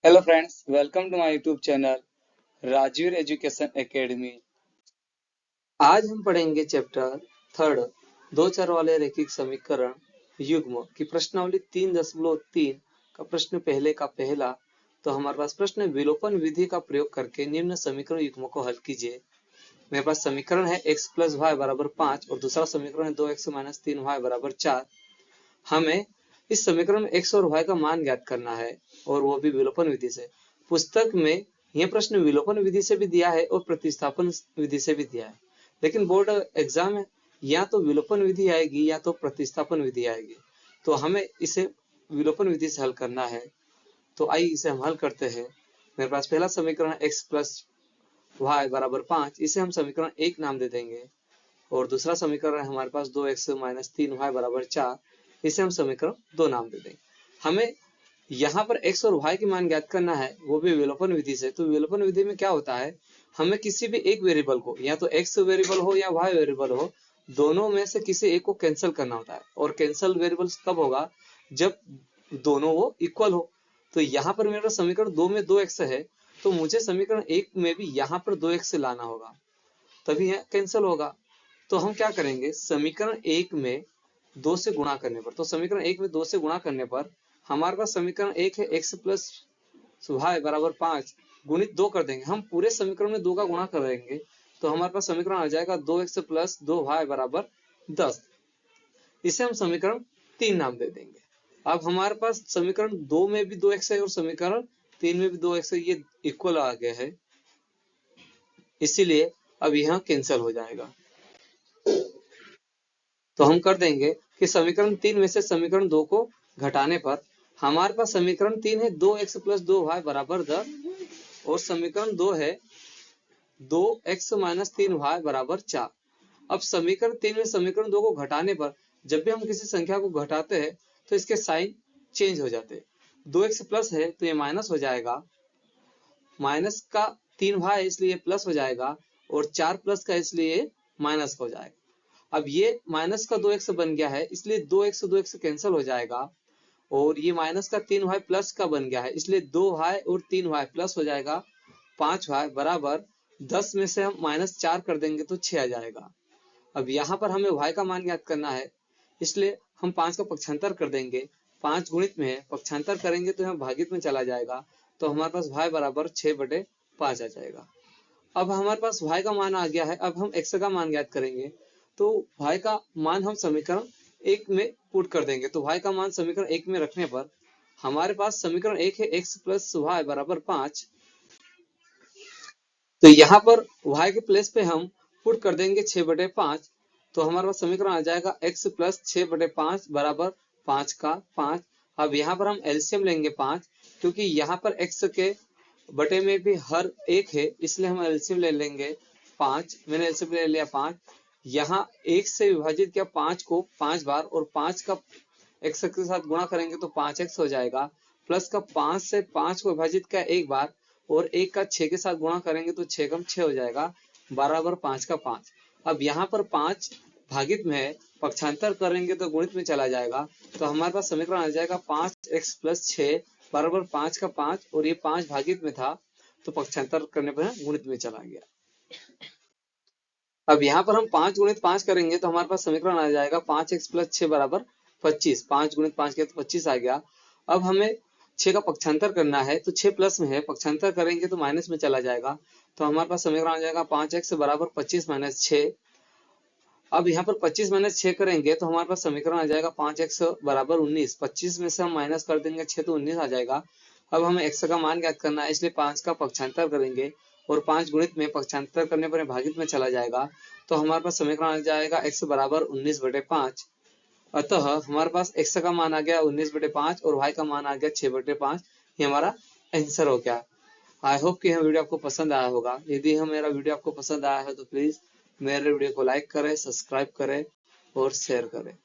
Hello friends, welcome to my YouTube channel Rajveer education academy. आज हम पढ़ेंगे चैप्टर थर्ड दो चर वाले रैखिक समीकरण युग्म की प्रश्नावली 3.3 का प्रश्न पहले का पहला। तो हमारे पास प्रश्न है, विलोपन विधि का प्रयोग करके निम्न समीकरण युग्म को हल कीजिए। मेरे पास समीकरण है x प्लस वाई बराबर 5 और दूसरा समीकरण है 2x माइनस 3y बराबर 4। हमें इस समीकरण में x और y का मान ज्ञात करना है और वो भी विलोपन विधि से। पुस्तक में यह प्रश्न विलोपन विधि से भी दिया है और प्रतिस्थापन विधि से भी दिया है, लेकिन बोर्ड एग्जाम में या तो विलोपन विधि आएगी या तो प्रतिस्थापन विधि आएगी। तो हमें इसे विलोपन विधि से हल करना है। तो आइए इसे हम हल करते हैं। मेरे पास पहला समीकरण x प्लस वाई बराबर 5, इसे हम समीकरण 1 नाम दे देंगे। और दूसरा समीकरण है हमारे पास 2x माइनस 3y बराबर 4, इसे हम समीकरण 2 नाम दे देंगे। हमें यहाँ पर x और y की मान ज्ञात करना है, वो भी विलोपन विधि से। तो विलोपन विधि में क्या होता है, हमें किसी भी एक वेरिएबल को, या तो x वेरिएबल हो या y वेरिएबल हो, दोनों में से किसी एक को कैंसिल करना होता है। और कैंसिल वेरिएबल कब होगा, जब दोनों वो इक्वल हो। तो यहाँ पर मेरा समीकरण 2 में 2x है, तो मुझे समीकरण 1 में भी यहाँ पर 2x लाना होगा, तभी यह कैंसिल होगा। तो हम क्या करेंगे, समीकरण 1 में 2 से गुणा करने पर, तो समीकरण 1 में 2 से गुणा करने पर हमारे पास समीकरण 1 है x प्लस वाई बराबर 5 गुणित 2 कर देंगे। हम पूरे समीकरण में 2 का गुणा कर देंगे तो हमारे पास समीकरण आ जाएगा 2x प्लस 2y बराबर 10। इसे हम समीकरण 3 नाम दे देंगे। अब हमारे पास समीकरण 2 में भी 2x है और समीकरण 3 में भी 2x है, ये इक्वल आ गया है, इसीलिए अब यह कैंसिल हो जाएगा। तो हम कर देंगे कि समीकरण 3 में से समीकरण 2 को घटाने पर हमारे पास समीकरण 3 है 2x प्लस 2y बराबर 10 और समीकरण 2 है 2x माइनस 3y बराबर 4। अब समीकरण 3 में समीकरण 2 को घटाने पर जब भी हम किसी संख्या को घटाते हैं तो इसके साइन चेंज हो जाते हैं। 2x प्लस है तो ये माइनस हो जाएगा, माइनस का 3y इसलिए प्लस हो जाएगा और 4 प्लस का इसलिए माइनस हो जाएगा। अब ये माइनस का 2x बन गया है, इसलिए 2x कैंसिल हो जाएगा और ये माइनस का 3y प्लस का बन गया है, इसलिए 2y और 3y प्लस हो जाएगा 5y बराबर 10 में से हम माइनस 4 कर देंगे तो 6 आ जाएगा। अब यहाँ पर हमें y का मान ज्ञात करना है, इसलिए हम 5 का पक्षांतर कर देंगे। 5 गुणित में है, पक्षांतर करेंगे तो यहाँ भागित में चला जाएगा, तो हमारे पास y बराबर 6/5 आ जाएगा। अब हमारे पास y का मान आ गया है। अब हम x का मान ज्ञात करेंगे, तो y का मान हम समीकरण 1 में पुट कर देंगे। तो y का मान समीकरण 1 में रखने पर हमारे पास समीकरण 1 है x प्लस वाई बराबर 5। तो यहाँ पर y के प्लेस पे हम पुट कर देंगे 6/5, तो हमारे पास समीकरण आ जाएगा x प्लस 6/5 बराबर 5 का 5। अब यहाँ पर हम एलसीएम लेंगे 5, क्योंकि यहाँ पर x के बटे में भी हर एक है, इसलिए हम एलसीएम ले लेंगे 5। मैंने एलसीएम ले लिया 5। यहाँ 1 से विभाजित किया 5 को 5 बार और 5 का x के साथ गुणा करेंगे तो 5x हो जाएगा, प्लस का 5 से 5 को विभाजित किया एक बार और 1 का 6 के साथ गुणा करेंगे तो 6 कम 6 हो जाएगा, बराबर 5 का 5। अब यहाँ पर 5 भागित में है, पक्षांतर करेंगे तो गुणित में चला जाएगा, तो हमारे पास समीकरण आ जाएगा 5x प्लस 6 बराबर 5 का 5 और ये 5 भागित में था तो पक्षांतर करने पर गुणित में चला गया। अब यहाँ पर हम 5 गुणित 5 करेंगे तो हमारे पास समीकरण आ जाएगा 5x प्लस 6 बराबर 25। 5 गुणित 5 किया तो 25 आ गया। अब हमें 6 का पक्षांतर करना है, तो 6 प्लस में है, पक्षांतर करेंगे तो माइनस में चला जाएगा, तो हमारे पास समीकरण आ जाएगा 5x बराबर 25 माइनस 6। अब यहाँ पर 25 माइनस 6 करेंगे तो हमारे पास समीकरण आ जाएगा 5x बराबर 19। 25 में से हम माइनस कर देंगे 6 तो 19 आ जाएगा। अब हमें x का मान ज्ञात करना है, इसलिए 5 का पक्षांतर करेंगे और 5 गुणित में पक्षांतर करने पर भागित में चला जाएगा, तो हमारे पास समीकरण आ जाएगा x बराबर 19/5। अतः हमारे पास x का मान आ गया 19/5 और y का मान आ गया 6/5। ये हमारा आंसर हो गया। आई होप कि यह वीडियो आपको पसंद आया होगा। यदि मेरा वीडियो आपको पसंद आया है तो प्लीज मेरे वीडियो को लाइक करें, सब्सक्राइब करें और शेयर करें।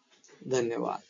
धन्यवाद।